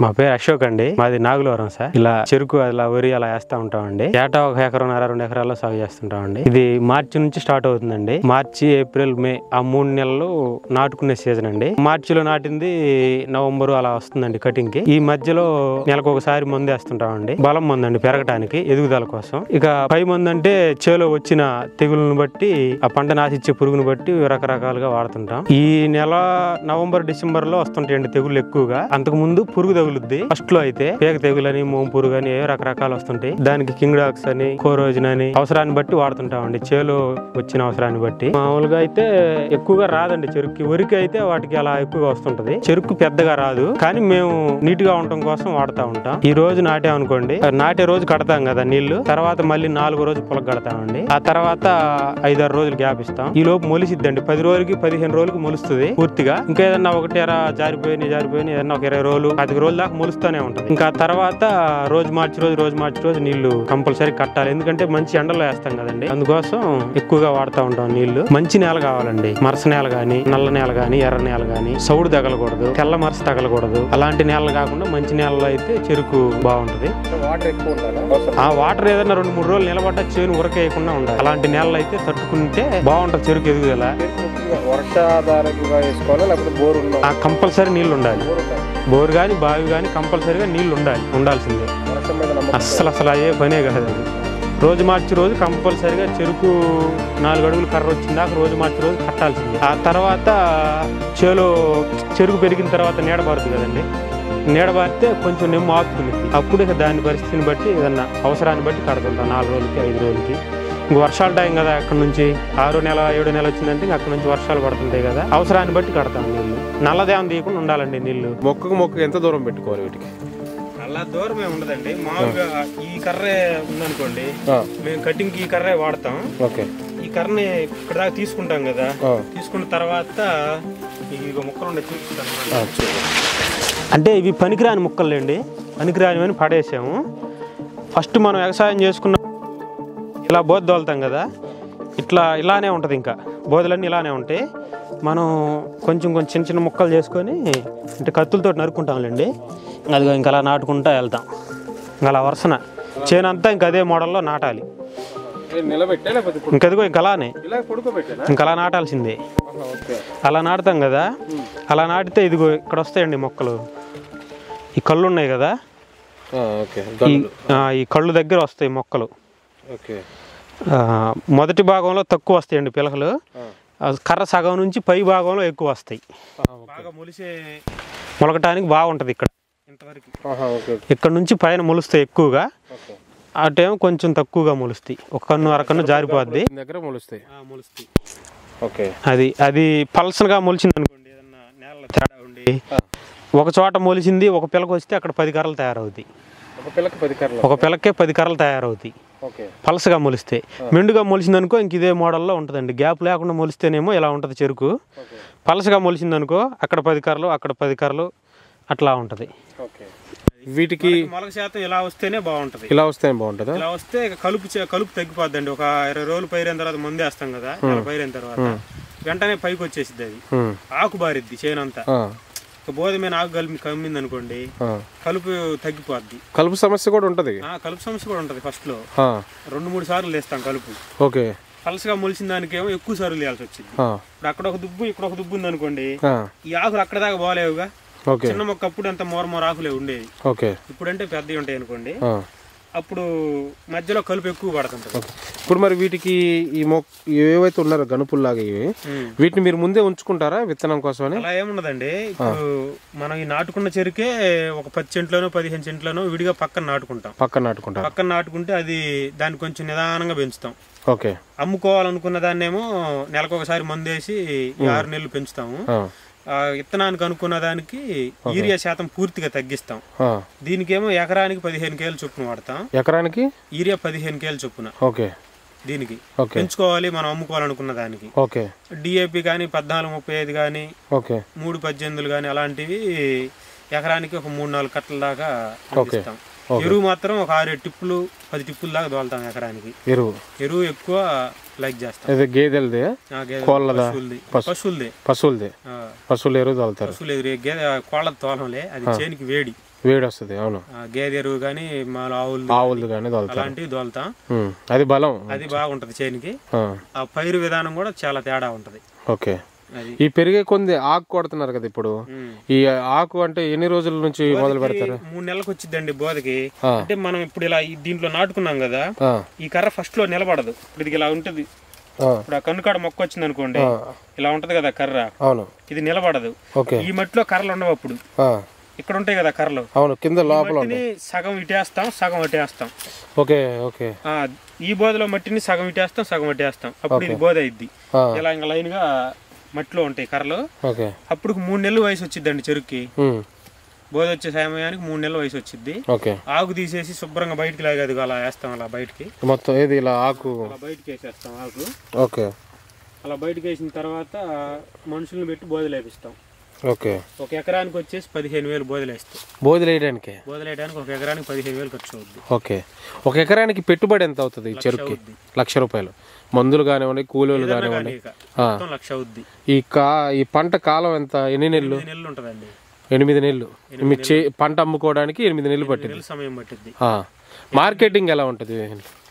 మా పేరు అశోక్ అండి. మాది నాగులవరం సార్. ఇలా చెరుకు అలా వరి అలా వేస్తా ఉంటామండి. ఏటా 1 ఎకరం 2 ఎకరాల్లో సాగు చేస్తుంటామండి. ఇది మార్చి నుంచి స్టార్ట్ అవుతుందండి. మార్చి, ఏప్రిల్, మే ఆ 3 నెలలు నాటుకునే సీజన్ అండి. మార్చిలో నాటింది నవంబర్ అలా వస్తుందండి కటింగ్ కి. ఈ మధ్యలో నెలకు ఒకసారి మందు వేస్తుంటామండి. బలం మందు అండి, పెరగటానికి, ఎదుగుదల కోసం. ఇక పై మందు అంటే చేలో వచ్చిన తెగులను బట్టి, ఆ పంట నాశించే పురుగును బట్టి రకరకాలుగా వాడుతుంటాం. ఈ నెల నవంబర్, డిసెంబర్ లో వస్తుంటాయండి తెగులు ఎక్కువగా. అంతకు ముందు పురుగు తగులుద్ది. ఫస్ట్ లో అయితే పేక తెగులని, మోము పురుగు అని రకరకాలు వస్తుంటాయి. దానికి కింగ్డాక్స్ అని, కోరోజిన్ అని అవసరాన్ని బట్టి వాడుతుంటామండి. చేలో వచ్చిన అవసరాన్ని బట్టి. మామూలుగా అయితే ఎక్కువగా రాదండి చెరుకు. వరికి అయితే వాటికి అలా ఎక్కువగా వస్తుంటది. చెరుకు పెద్దగా రాదు, కానీ మేము నీట్ గా ఉండటం కోసం వాడుతూ ఉంటాం. ఈ రోజు నాటామనుకోండి, నాటే రోజు కడతాం కదా నీళ్లు, తర్వాత మళ్ళీ 4వ రోజు పొలకు కడతామండి. ఆ తర్వాత 5-6 రోజులు గ్యాప్ ఇస్తాం. ఈ లోపు మొలిసిద్దండి. 10 రోజులకి 15 రోజులకి మొలుస్తుంది పూర్తిగా. ఇంకా ఏదన్నా ఒకటి జారిపోయి ఏదన్నా ఒక 20 రోజులు 10 రోజుల దాకా మొలుస్తూనే ఉంటది. ఇంకా తర్వాత రోజు మార్చి నీళ్లు కంపల్సరీ కట్టాలి. ఎందుకంటే మంచి ఎండలో వేస్తాం కదండి, అందుకోసం ఎక్కువగా వాడుతూ ఉంటాం నీళ్లు. మంచి నేల కావాలండి. మరస నేల గాని, నల్ల నేల గాని, ఎర్ర నేల గాని, సౌడు తగలకూడదు, తెల్ల మరస తగలకూడదు. అలాంటి నేలలు కాకుండా మంచి నేలలో అయితే చెరుకు బాగుంటది. ఆ వాటర్ ఏదైనా 2-3 రోజులు నిలబడ్డా చేను ఉరకేయకుండా ఉండాలి. అలాంటి నేలలు అయితే తట్టుకుంటే బాగుంటది చెరుకు ఎదుగుదల. కంపల్సరీ నీళ్లు ఉండాలి. బోరు గాని, బావి గాని కంపల్సరీగా నీళ్లు ఉండాల్సిందే. అస్సలు అయ్యే పనే కాదు. రోజు మార్చి రోజు కంపల్సరీగా చెరుకు 4 అడుగులు కర్ర వచ్చిందాక రోజు మార్చి రోజు కట్టాల్సిందే. ఆ తర్వాత చెరుకు పెరిగిన తర్వాత నీడబారుతుంది కదండి. నీడబారితే కొంచెం నెమ్ము ఆపుతుంది. అప్పుడు ఇక దాని పరిస్థితిని బట్టి, ఏదన్నా అవసరాన్ని బట్టి కడుతుంటాం. 4 రోజులకి 5 రోజులకి. ఇంక వర్షాల టైం కదా, అక్కడ నుంచి 6వ నెల 7వ నెల వచ్చిందంటే అక్కడ నుంచి వర్షాలు పడుతుంటాయి కదా, అవసరాన్ని బట్టి కడతాం నీళ్లు. నల్లదేవం తీయకుండా ఉండాలండి నీళ్లు. మొక్కకు ఎంత దూరం పెట్టుకోవాలి వీటికి? అలా దూరం ఏమి ఉండదండి. మామూలుగా ఈ కర్రే ఉందనుకోండి, మేము కటింగ్ కి ఈ కర్రే వాడతాం. ఈ కర్రని ఇక్కడ దాకా తీసుకుంటాం కదా, తీసుకున్న తర్వాత ఈ ముక్కలు ఉండే తీసుకుంటాం. అంటే ఇవి పనికిరాని ముక్కలండి. పనికిరాని పడేసాము. ఫస్ట్ మనం వ్యవసాయం చేసుకున్న ఇలా బోధ తోలుతాం కదా, ఇలానే ఉంటుంది. ఇంకా బోధలన్నీ ఇలానే ఉంటాయి. మనం కొంచెం చిన్న ముక్కలు చేసుకొని అంటే కత్తులతో నరుక్కుంటాంలేండి. అదిగో ఇంకా అలా నాటుకుంటా వెళ్తాం. ఇంకా అలా వరుసన చేనంతా ఇంక అదే మోడల్లో నాటాలి. ఇంకదిగో ఇంక అలానే ఇంకా అలా నాటాల్సిందే. అలా నాటుతాం కదా, అలా నాటితే ఇదిగో ఇక్కడ వస్తాయండి మొక్కలు. ఈ కళ్ళు ఉన్నాయి కదా, ఈ కళ్ళు దగ్గర వస్తాయి మొక్కలు. మొదటి భాగంలో తక్కువ వస్తాయండి పిలకలు. కర్ర సగం నుంచి పై భాగంలో ఎక్కువ వస్తాయి. బాగా మొలకటానికి బాగుంటది. ఇక్కడ నుంచి పైన మొలుస్తాయి ఎక్కువగా, అటేమో కొంచెం తక్కువగా మొలుస్తాయి. ఒక కన్ను అరకన్ను జారిపోద్ది. అది పల్సనగా మొలిచింది అనుకోండి, ఏదన్నా నేల తేడా ఉండి ఒక చోట మొలిచింది, ఒక పిలక వస్తే అక్కడ 10 కర్రలు తయారవుతాయి. ఒక పిలకే 10 కర్రలు తయారవుతాయి పలసగా మొలిస్తే. మెండుగా మొలిసింది అనుకో ఇంక ఇదే మోడల్లో ఉంటుందండి. గ్యాప్ లేకుండా మొలిస్తేనేమో ఇలా ఉంటుంది చెరుకు. పలసగా మొలిసింది అనుకో అక్కడ 10 కర్రలు, అక్కడ 10 కర్రలు అట్లా ఉంటది. వీటికి మొలక శాతం ఇలా వస్తేనే బాగుంటది. ఇలా వస్తే కలుపు తగ్గిపోద్దండి. ఒక 20 రోజులు పైరైన తర్వాత ముందే వేస్తాం కదా, పైరైన తర్వాత వెంటనే పైకి వచ్చేసిద్ది. అది ఆకు బారిద్ది చేనంతా. బోధ మీద ఆకు కమ్మింది అనుకోండి, కలుపు తగ్గిపోద్ది. కలుపు సమస్య కూడా ఉంటది. ఫస్ట్ లో 2-3 సార్లు వేస్తాం కలుపు. పలసగా మొలిసిన దానికి ఏమో ఎక్కువ సార్లు వేయాల్సి వచ్చింది. ఇప్పుడు అక్కడ ఒక దుబ్బు, ఇక్కడ ఒక దుబ్బు ఉంది అనుకోండి, ఈ ఆకులు అక్కడ దాకా బాగాలేవుగా. చిన్న మొక్క అప్పుడు అంత మోర ఆకులే ఉండేవి. ఇప్పుడంటే పెద్దవి ఉంటాయి అనుకోండి, అప్పుడు మధ్యలో కలుపు ఎక్కువ పడుతుంటది. ఇప్పుడు మరి వీటికి ఈ ఏవైతే ఉన్నారో గనుపుల్లాగా వీటిని మీరు ముందే ఉంచుకుంటారా విత్తనం కోసం? అలా ఏముండదండి. ఇప్పుడు మనం ఈ నాటుకున్న చెరుకే ఒక 10 సెంట్లోనో 15 సెంట్లోనో విడిగా పక్కన నాటుకుంటే అది దాన్ని కొంచెం నిదానంగా పెంచుతాం. అమ్ముకోవాలనుకున్న దాన్నేమో నెలకొకసారి మందేసి 6 నెలలు పెంచుతాము. విత్తనానికి అనుకున్న దానికి యూరియా శాతం పూర్తిగా తగ్గిస్తాం. దీనికేమో ఎకరానికి 15 కేలు చొప్పున వాడతాం. ఎకరానికి యూరియా 15 కేలు చొప్పున దీనికి పెంచుకోవాలి మనం అమ్ముకోవాలనుకున్న దానికి. డిఏపి గానీ 14-35 గానీ 3-18 గానీ అలాంటివి ఎకరానికి ఒక 3-4 కట్టల దాకా అందిస్తాం. ఎరువు మాత్రం ఒక 6-7 టిప్పులు 10 టిప్పుల దాకా తోలుతాం ఎకరానికి. ఎరువు ఎక్కువ లైక్ చేస్తాం. గేదెలదే, పశువులదే. పశువుల ఎరువు తోలుతారు. కోళ్ళ తోలంలే, అది చేనికి వేడి. వేడి వస్తుంది. అవును. గేదె ఎరువు కానీ మా ఆవులది కానీ అలాంటివి దోలుతాం. అది బలం, అది బాగుంటది చేనికి. ఆ పైరు విధానం కూడా చాలా తేడా ఉంటది. ఓకే. ఈ పెరిగే కొంది ఆకు కొడుతున్నారు కదా ఇప్పుడు, ఈ ఆకు అంటే ఎన్ని రోజుల నుంచి మొదలు పెడతారు? 3 నెలలకు వచ్చిందండి బోధకి. అంటే మనం ఇప్పుడు ఇలా దీంట్లో నాటుకున్నాం కదా, ఈ కర్ర ఫస్ట్ లో నిలబడదు. ఇప్పుడు ఇది ఇలా ఉంటది. ఇప్పుడు ఆ కన్నుకాడ మొక్క వచ్చింది అనుకోండి, ఇలా ఉంటది కదా కర్ర. అవును. ఇది నిలబడదు. ఈ మట్టిలో కర్రలు ఉండవు. అప్పుడు ఇక్కడ ఉంటాయి కదా కర్రలు. అవును, కింద లోపల సగం ఇటేస్తాం, సగం ఇటేస్తాం. Okay okay. ఈ బోధలో మట్టిని సగం ఇటేస్తాం, సగం ఇటేస్తాం. అప్పుడు ఇది బోధ అయింది. ఇలా ఇంకా లైన్ గా మట్టిలో ఉంటాయి కర్రలు. అప్పుడు 3 నెలలు వయసు వచ్చిందండి చెరుక్కి. బోధ వచ్చే సమయానికి 3 నెలల వయసు వచ్చింది. ఆకు తీసేసి శుభ్రంగా బయటికి లాగేది అలా వేస్తాం. అలా బయటికి మొత్తం ఏది ఇలా ఆకు అలా బయటికి వేసేస్తాం ఆకు. ఓకే. అలా బయటికి వేసిన తర్వాత మనుషుల్ని పెట్టి బోధలు వేపిస్తాం. ఓకే. ఒక ఎకరానికి వచ్చేసి 15,000 బోధలు వేస్తాం. బోధలు వేయడానికి ఒక ఎకరానికి 15,000 ఖర్చు అవుద్ది. ఓకే. ఒక ఎకరానికి పెట్టుబడి ఎంత అవుతుంది ఈ చెరుకుకి? ₹1,00,000. మందులు కానివ్వండి, కూలీలు కానివ్వండి, 1,00,000 అవుద్ది. ఈ పంట కాలం ఎంత? ఎన్ని నెలలు? 8 నెలలు ఉంటదండి. 8 నెలలు. మీకు పంట అమ్ముకోవడానికి 8 నెలలు పట్టింది, సమయం పట్టింది. మార్కెటింగ్ ఎలా ఉంటది?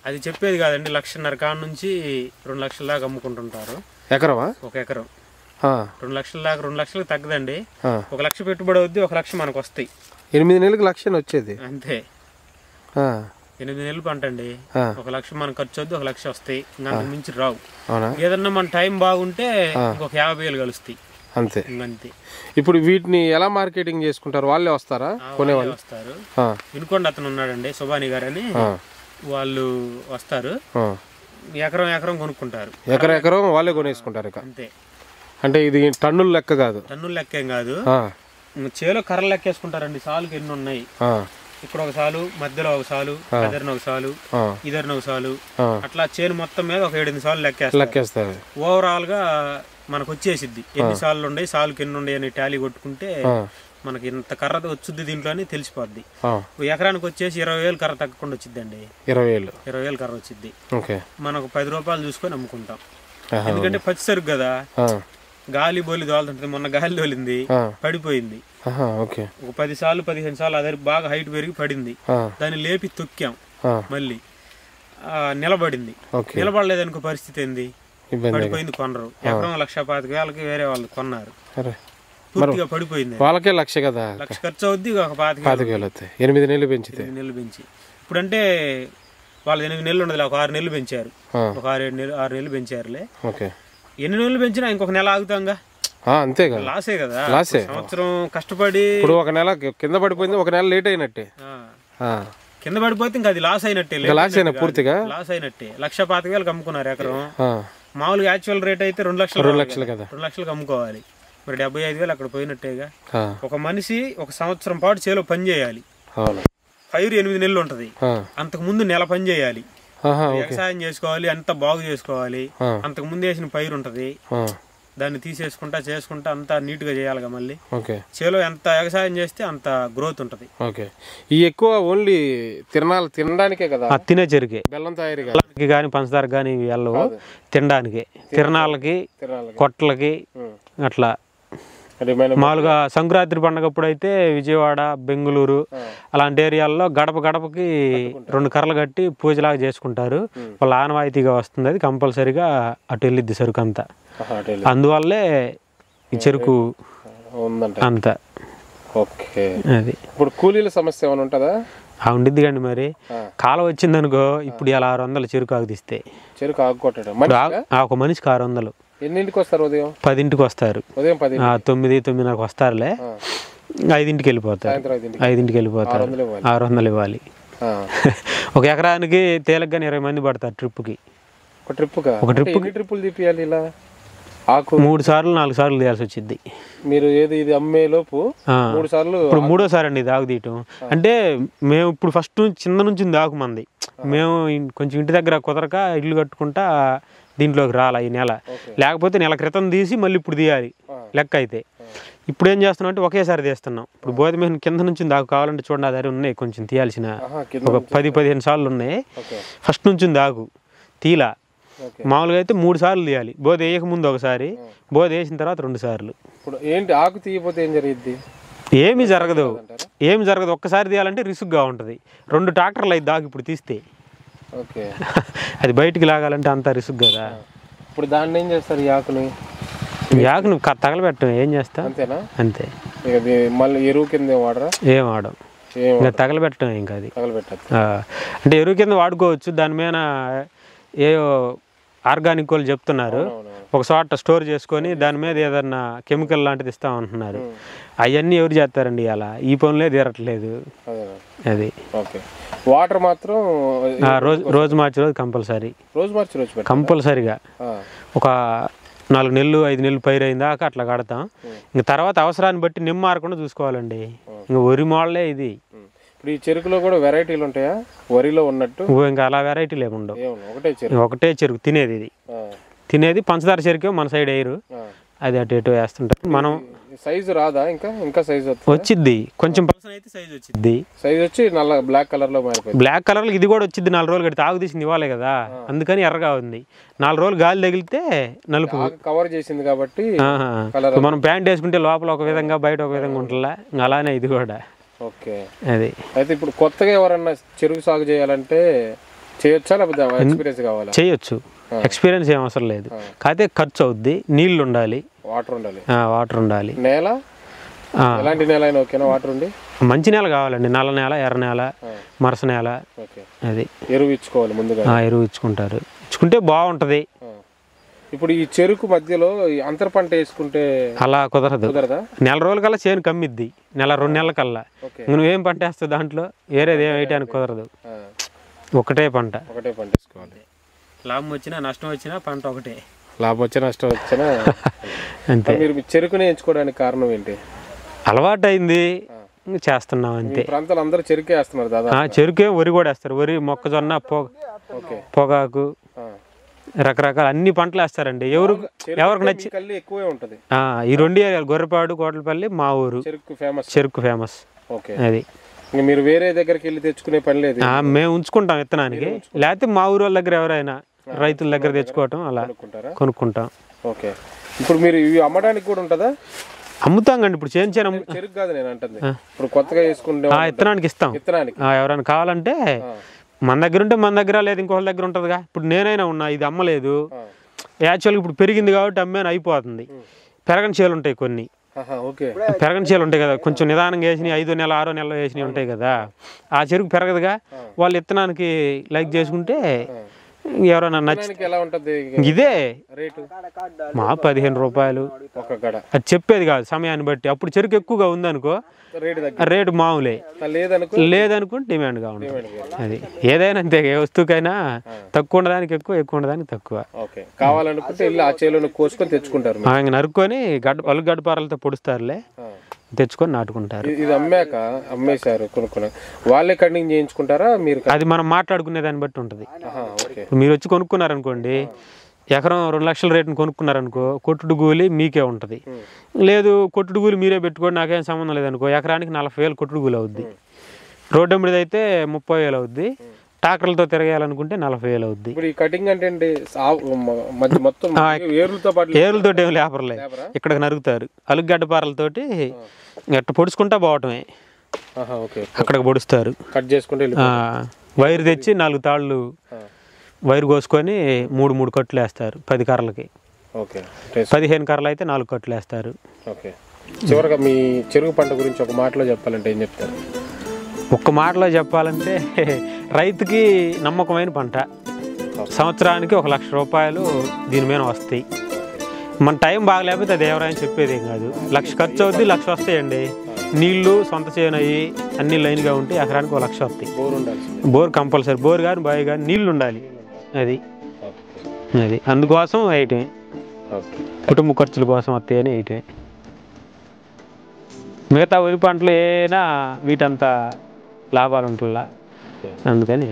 అది చెప్పేది కాదండి. 1,50,000 కాడ నుంచి 2 లక్షల దాకా అమ్ముకుంటుంటారు. ఎకరమా? ఒక ఎకరం 2 లక్షల దాకా. 2 లక్షలకు తగ్గదండి. 1 లక్ష పెట్టుబడి అవుద్ది, 1 లక్ష మనకు వస్తాయి. 8 నెలలకు 1,00,000 వచ్చేది అంతే. 8 నెలలు పంట అండి. 1 లక్ష మనకు ఖర్చు అవుద్ది, 1 లక్ష వస్తాయి. ఇంకా మించి రావు. ఏదన్నా మన టైం బాగుంటే ఇంకొక 50,000 కలుస్తాయి అంతే. అంతే. ఇప్పుడు వీటిని ఎలా మార్కెటింగ్ చేసుకుంటారు? వాళ్ళే వస్తారా? కొనేవాళ్ళు వస్తారు. వినుకోండి, అతను ఉన్నాడండి సుబాని గారు అని, వాళ్ళు వస్తారు. ఎకరం ఎకరం కొనుక్కుంటారు. ఎకరం వాళ్ళే కొనేసుకుంటారు అంతే. అంటే ఇది టన్నుల లెక్క కాదు? టన్నుల లెక్క ఏం కాదు. చేలో కర్రలు లెక్కేసుకుంటారండి. సాలుకి ఎన్ని ఉన్నాయి, ఇక్కడ ఒక సాలు, మధ్యలో ఒక సాలు, ఎదరిన ఒక సాలు, ఇదరిన ఒక సాలు, అట్లా చేను మొత్తం మీద ఒక 7-8 సార్లు లెక్కేస్తారు. ఓవరాల్ గా మనకు వచ్చేసిద్ది ఎన్ని సార్లు ఉన్నాయి, సాలుకి ఎన్ని ఉన్నాయి అని టాలీ కొట్టుకుంటే మనకి ఇంత కర్ర వచ్చుద్ది దీంట్లో అని తెలిసిపోద్ది. ఎకరానికి వచ్చేసి 20,000 కర్ర తగ్గకుండా వచ్చిద్దండి. 20,000 కర్ర వచ్చిద్ది. మనకు ₹10 చూసుకొని అమ్ముకుంటాం. ఎందుకంటే పచ్చి సరుకు కదా, గాలి బోలి దోలుతుంటది. మొన్న గాలి తోలింది, పడిపోయింది. ఒక 10 సార్లు 15 సార్లు అదే బాగా హైట్ పెరిగి పడింది. దాన్ని లేపి తొక్కాం, మళ్ళీ నిలబడింది. నిలబడలేదనుకో పరిస్థితి ఏంది? పడిపోయింది. కొనరు. ఎకరం 1,25,000కి వేరే వాళ్ళు కొన్నారు. పూర్తిగా పడిపోయింది. వాళ్ళకే 1,00,000 కదా, 1,00,000 ఖర్చు అవుద్ది. ఒక 25,000 అవుతాయి. 8 నెలలు పెంచితే. 8 నెలలు పెంచి ఇప్పుడంటే వాళ్ళు 8 నెలలు ఉండదు, ఒక 6 నెలలు పెంచారు. ఒక 6 నెలలు పెంచారులే. ఎన్ని నెలలు పెంచినా ఇంకొక నెల ఆగుతాంగా అంతే కదా. లాసే కదా. సంవత్సరం కష్టపడి ఇప్పుడు ఒక నెల కింద పడిపోయింది, ఒక నెల లేట్ అయినట్టే. కింద పడిపోతే ఇంకా అది లాస్ అయినట్టే. లాస్ అయినా పూర్తిగా లాస్ అయినట్టే. 1,25,000కి అమ్ముకున్నారు ఎకరం. మామూలుగా యాక్చువల్ రేట్ అయితే 2 లక్షలు కదా. 2 లక్షలకు అమ్ముకోవాలి. మరి 75,000 అక్కడ పోయినట్టేగా. ఒక మనిషి ఒక సంవత్సరం పాటు చేలో పని చేయాలి. పైరు 8 నెలలు ఉంటది. అంతకు ముందు నెల పని చేయాలి, వ్యవసాయం చేసుకోవాలి, అంత బాగు చేసుకోవాలి. అంతకు ముందు వేసిన పైరు ఉంటది, దాన్ని తీసేసుకుంటా చేసుకుంటా అంతా నీట్ గా చేయాలిగా. మళ్ళీ చేలో ఎంత వ్యవసాయం చేస్తే అంత గ్రోత్ ఉంటది. ఈ ఎక్కువ ఓన్లీ తినడానికే కదా, తినే చెరుకే. బెల్లం తయారీ కానీ పంచదార కానీ వెళ్ళవు, తినడానికి. తిరణాలకి, కొట్లకి అట్లా. మామూలుగా సంక్రాంతి పండుగప్పుడు అయితే విజయవాడ, బెంగళూరు అలాంటి ఏరియాల్లో గడప గడపకి 2 కర్రలు కట్టి పూజలాగా చేసుకుంటారు. వాళ్ళ ఆనవాయితీగా వస్తుంది. అది కంపల్సరీగా అటు వెళ్ళిద్ది సరుకు అంతా. అందువల్లే ఈ చెరుకు అంతా. అది ఇప్పుడు కూలీల సమస్య ఏమైనా ఉంటుందా? ఉండిద్ది కండి. మరి కాలం వచ్చింది అనుకో, ఇప్పుడు ఇలా 600 చెరుకు ఆకు తీస్తే, చెరుకు ఆకు కొట్టడం ఒక మనిషికి 600. ఎన్నింటికి వస్తారు? ఉదయం 10ంటికి వస్తారు. ఉదయం 9-9:30కు వస్తారులే. 5ంటికి వెళ్ళిపోతారు. 5ంటికి వెళ్ళిపోతారు. 600 ఇవ్వాలి. ఒక ఎకరానికి తేలిగ్గానే 20 మంది పడతారు ట్రిప్కి. ఒక ట్రిప్పులు తీపియాలి. ఇలా ఆకు 3 సార్లు 4 సార్లు తీయాల్సి వచ్చింది. మీరు ఏది ఇది అమ్మే లోపు 3 సార్లు. ఇప్పుడు 3వ సారి అండి ఇది ఆకు తీయటం. అంటే మేము ఇప్పుడు ఫస్ట్ చిన్న నుంచి ఆకు మంది. మేము కొంచెం ఇంటి దగ్గర కుదరక ఇల్లు కట్టుకుంటా దీంట్లోకి రాలా ఈ నెల. లేకపోతే నెల క్రితం తీసి మళ్ళీ ఇప్పుడు తీయాలి లెక్క అయితే. ఇప్పుడు ఏం చేస్తున్నాం అంటే ఒకేసారి తీస్తున్నాం. ఇప్పుడు బోధమైన కింద నుంచి దాకా కావాలంటే చూడండి, అదే ఉన్నాయి కొంచెం తీయాల్సిన. ఒక 10-15 సార్లు ఉన్నాయి. ఫస్ట్ నుంచి దాకు తీలా. మామూలుగా అయితే 3 సార్లు తీయాలి. బోధ వేయక ముందు ఒకసారి, బోధ వేసిన తర్వాత 2 సార్లు. ఇప్పుడు ఏంటి ఆకు తీయకపోతే ఏం జరిగింది? ఏమీ జరగదు, ఏమి జరగదు. ఒక్కసారి తీయాలంటే రిసుగ్గా ఉంటుంది. 2 ట్రాక్టర్లు అయితే దాకా ఇప్పుడు తీస్తే ఓకే అది బయటికి లాగాలంటే అంత రిసుగ్ కదా. ఇప్పుడు దాన్ని ఏం చేస్తారు? ఈ ఆకుని తగలబెట్టం, ఏం చేస్తా అంతేనా? అంతే. మళ్ళీ ఎరువు కింద వాడరా? ఏం వాడం, ఇంకా తగలబెట్టడం. ఇంకా అది అంటే ఎరువు కింద వాడుకోవచ్చు. దాని మీద ఏ ఆర్గానిక్ వాళ్ళు చెప్తున్నారు ఒక చోట స్టోర్ చేసుకొని దాని మీద ఏదన్నా కెమికల్ లాంటిది ఇస్తామంటున్నారు. అవన్నీ ఎవరు చేస్తారండి? అలా ఈ పనులే తీరట్లేదు. అది వాటర్ మాత్రం రోజు మార్చి రోజు కంపల్సరీ, కంపల్సరీగా ఒక 4 నెలలు 5 నెలలు పైరు అయిందాక అట్లా కడతాం. ఇంక తర్వాత అవసరాన్ని బట్టి నిమ్మ మారకుండా చూసుకోవాలండి. ఇంక వరి మోడలే ఇది. ఇప్పుడు ఈ చెరుకులో కూడా వెరైటీలు ఉంటాయా వరిలో ఉన్నట్టు? ఇంకా అలా వెరైటీలు ఏముండవు, ఒకటే చెరుకు తినేది. ఇది తినేది పంచదార చెరుకు మన సైడ్ వేయరు, అది అటు ఇటు వేస్తుంటారు. మనం సైజు రాదా? ఇంకా సైజు వచ్చిద్ది కొంచెం, అయితే సైజు వచ్చిద్ది. సైజు వచ్చి నల్ల బ్లాక్ కలర్ లో మారిపోయింది. బ్లాక్ కలర్ లో ఇది కూడా వచ్చింది. 4 రోజులు కడితే ఆకు తీసింది ఇవ్వాలి కదా, అందుకని ఎర్రగా ఉంది. 4 రోజులు గాలి తగిలితే నలుపు కవర్ చేసింది కాబట్టి. మనం ప్యాంట్ వేసుకుంటే లోపల ఒక విధంగా బయట ఒక విధంగా ఉంటుందా, అలానే ఇది కూడా. ఓకే అది అయితే ఇప్పుడు కొత్తగా ఎవరన్నా చెరుకు సాగు చేయాలంటే చేయొచ్చా, లేకపోతే ఎక్స్పీరియన్స్ కావాలా? చేయొచ్చు, ఎక్స్పీరియన్స్ ఏం అవసరం లేదు. కాకపోతే ఖర్చు అవుద్ది, నీళ్లు ఉండాలి, వాటర్ ఉండాలి. నేల ఎలాంటి నేల అయినా ఓకేనా? వాటర్ ఉండి మంచి నేల కావాలండి, నల్ల నేల, ఎర్ర నేల, మరస నేల. అది ఎరువు ఇచ్చుకోవాలి ముందుగా. ఎరువు ఇచ్చుకుంటారు, ఇచ్చుకుంటే బాగుంటది. ఇప్పుడు ఈ చెరుకు మధ్యలో అంతర పంట వేసుకుంటే అలా కుదరదు. నెల రోజుల కల్లా చేను కమ్మిద్ది, 1-2 నెలల కల్లా. నువ్వేం పంట వేస్తావు దాంట్లో? వేరేది ఏం వేయటానికి కుదరదు, ఒకటే పంట వేసుకోవాలి. లాభం వచ్చినా నష్టం వచ్చినా పంట ఒకటే. లాభం వచ్చినా నష్టం వచ్చినా అంతే. మీరు చెరుకుని ఎంచుకోవడానికి కారణం ఏంటి? అలవాటు అయింది, చేస్తున్నాం అంతే. ప్రాంతాలు అందరూ చెరుకే వేస్తున్నారు దాదాపు. చెరుకే, వరి కూడా వేస్తారు. వరి, మొక్కజొన్న, పొగాకు, రకరకాల అన్ని పంటలు వేస్తారండి. ఎవరికి నచ్చి ఎక్కువే ఉంటది. ఈ 2 ఏరియాలు గొర్రెపాడు, కోట్లపల్లి, మా ఊరు చెరుకు ఫేమస్. అది మీరు వేరే దగ్గరికి వెళ్ళి తెచ్చుకునే పని లేదు, మేము ఉంచుకుంటాం విత్తనానికి. లేకపోతే మా ఊరు వాళ్ళ దగ్గర ఎవరైనా రైతుల దగ్గర తెచ్చుకోవటం, అలా కొనుక్కుంటాం. ఓకే ఇప్పుడు మీరు ఇవి అమ్మడానికి కూడా ఉంటుందా? అమ్ముతాం కండి. ఇప్పుడు చేను చెరుకు కాదు నేను అంటుంది, ఇప్పుడు కొత్తగా వేసుకుంటే విత్తనానికి ఇస్తాం. ఎవరైనా కావాలంటే మన దగ్గర ఉంటే మన దగ్గర, లేదు ఇంకొకరి దగ్గర ఉంటుందిగా. ఇప్పుడు నేనైనా ఉన్నా, ఇది అమ్మలేదు. యాక్చువల్గా ఇప్పుడు పెరిగింది కాబట్టి అమ్మాను అయిపోతుంది. పెరగని చేలు ఉంటాయి కొన్ని, పెరగని చేలు ఉంటాయి కదా, కొంచెం నిదానంగా వేసినవి 5వ నెల 6వ నెలలో వేసినవి ఉంటాయి కదా, ఆ చెరుకు పెరగదుగా. వాళ్ళు విత్తనానికి లైక్ చేసుకుంటే ఎవరైనా ఇదే మా 15 రూపాయలు అది చెప్పేది కాదు, సమయాన్ని బట్టి. అప్పుడు చెరుకు ఎక్కువగా ఉందనుకో రేటు మామూలే, లేదనుకుంటే డిమాండ్గా ఉంటుంది. అది ఏదైనా అంతే, ఏ వస్తువుకైనా తక్కువ ఉండదానికి ఎక్కువ, ఎక్కువ ఉండదానికి తక్కువ. కావాలనుకుంటే తెచ్చుకుంటారు, నరుక్కొని అలుగు గడ్డపారలతో పొడుస్తారులే, తెచ్చుకొని నాటుకుంటారు. ఇది అమ్మేశారు కొనుక్కున్నా వాళ్ళే కటింగ్ చేయించుకుంటారా మీరు? అది మనం మాట్లాడుకునే దాన్ని బట్టి ఉంటుంది. మీరు వచ్చి కొనుక్కున్నారనుకోండి, ఎకరం 2 లక్షల రేటుని కొనుక్కున్నారనుకో, కొట్టుడు కూలి మీకే ఉంటుంది. లేదు కొట్టుడు కూలి మీరే పెట్టుకోండి, నాకేం సంబంధం లేదనుకో, ఎకరానికి 40,000 కొట్టుడు కూలి అవుద్ది. రోడ్డు మీద అయితే 30,000 అవుద్ది. ట్రాక్టర్లతో తిరగాలనుకుంటే 40,000 అవుద్ది. కటింగ్ అంటే ఏర్లతో ఏం లేపర్లే, ఇక్కడ నరుగుతారు. అలుగడ్డపారలతోటి ఎట్ట పొడుచుకుంటా పోవటమే, అక్కడికి పొడుస్తారు. కట్ చేసుకుంటే వైరు తెచ్చి 4 తాళ్ళు వైరు కోసుకొని 3 కట్లు వేస్తారు 10 కర్రలకి. 15 కర్రలు అయితే 4 కట్లు వేస్తారు. చివరిగా మీ చెరుకు పంట గురించి ఒక మాటలో చెప్పాలంటే ఏం చెప్తారు? ఒక్క మాటలో చెప్పాలంటే రైతుకి నమ్మకమైన పంట. సంవత్సరానికి 1 లక్ష రూపాయలు దీని మీద వస్తాయి. మన టైం బాగలేకపోతే అది ఎవరైనా చెప్పేది ఏం కాదు. 1 లక్ష ఖర్చు అవుద్ది, 1 లక్ష వస్తాయండి. నీళ్లు సొంత చేయను అయ్యి అన్ని లైన్గా ఉంటే ఎకరానికి 1 లక్ష వస్తాయి. బోర్ కంపల్సరీ, బోర్ కానీ బావి కానీ నీళ్లు ఉండాలి. అది అందుకోసం వేయటమే, కుటుంబ ఖర్చుల కోసం వస్తాయని వేయటమే. మిగతా వరి పంటలు ఏనా వీటంతా లాభాలు ఉంటుందా, అందుకని